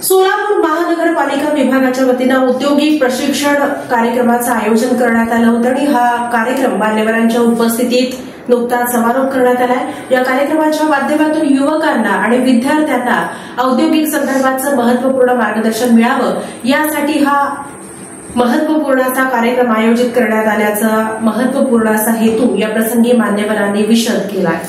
सोलापूर महानगरपालिका विभागाच्या वतीनं औद्योगिक प्रशिक्षण कार्यक्रमाचं आयोजन करण्यात आलं होतं आणि हा कार्यक्रम मान्यवरांच्या उपस्थितीत नुकताच समारोप करण्यात आलाय। या कार्यक्रमाच्या माध्यमातून युवकांना आणि विद्यार्थ्यांना औद्योगिक संदर्भाचं महत्त्वपूर्ण मार्गदर्शन मिळावं यासाठी हा महत्त्वपूर्ण असा कार्यक्रम आयोजित करण्यात आल्याचा महत्त्वपूर्ण असा हेतू या प्रसंगी मान्यवरांनी विशद केला।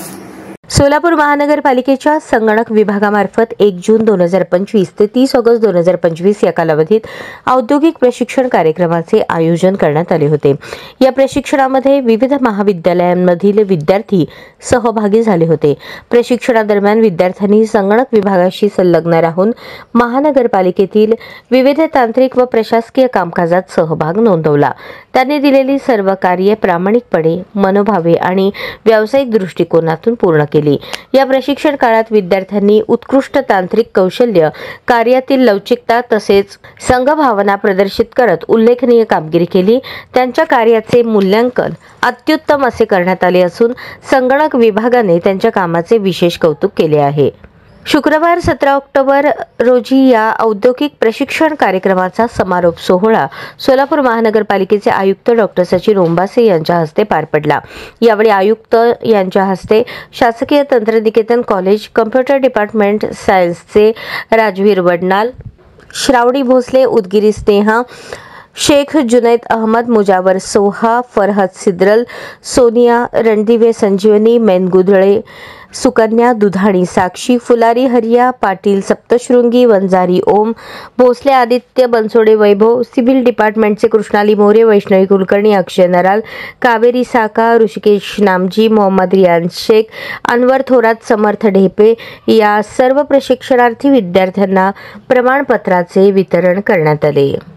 सोलापूर महानगरपालिकेच्या संगणक विभागामार्फत 1 जून 2025 ते 30 ऑगस्ट 2025 या कालावधीत औद्योगिक प्रशिक्षण कार्यक्रमाचे आयोजन करण्यात आले होते। या प्रशिक्षणामध्ये विविध महाविद्यालयांमधील विद्यार्थी सहभागी झाले होते। प्रशिक्षणादरम्यान विद्यार्थ्यांनी संगणक विभागाशी संलग्न राहून महानगरपालिकेतील विविध तांत्रिक व प्रशासकीय कामकाजात सहभाग नोंदवला। त्यांनी दिलेली सर्व कार्ये प्रामाणिकपणे, मनोभावे आणि व्यावसायिक दृष्टिकोनातून पूर्ण केली। या प्रशिक्षण काळात विद्यार्थ्यांनी उत्कृष्ट तांत्रिक कौशल्य, कार्यातील लवचिकता तसेच संघभावना प्रदर्शित करत उल्लेखनीय कामगिरी केली। त्यांच्या कार्याचे मूल्यांकन अत्युत्तम असे करण्यात आले असून संगणक विभागाने त्यांच्या कामाचे विशेष कौतुक केले आहे। शुक्रवार 17 ऑक्टोबर रोजी या औद्योगिक प्रशिक्षण कार्यक्रमाचा समारोप सोहळा सोलापूर महानगरपालिकेचे आयुक्त डॉ. सचिन ओंबासे यांच्या हस्ते पार पडला। यावेळी आयुक्त यांच्या हस्ते शासकीय तंत्रनिकेतन कॉलेज कम्प्युटर डिपार्टमेंट सायन्सचे राजवीर वडनाल, श्रावणी भोसले, उदगिरी स्नेहा, शेख जुनैद अहमद, मुजावर सोहा, फरहद सिद्रल, सोनिया रणदिवे, संजीवनी मेनगुदळे, सुकन्या दुधाणी, साक्षी फुलारी, हरिया पाटील, सप्तशृंगी, वंजारी ओम, भोसले आदित्य, बनसोडे वैभव, सिव्हिल डिपार्टमेंटचे कृष्णाली मोरे, वैष्णवी कुलकर्णी, अक्षय नराल, कावेरी साका, ऋषिकेश नामजी, मोहम्मद रियान शेख, अनवर थोरात, समर्थ ढेपे या सर्व प्रशिक्षणार्थी विद्यार्थ्यांना प्रमाणपत्राचे वितरण करण्यात आले।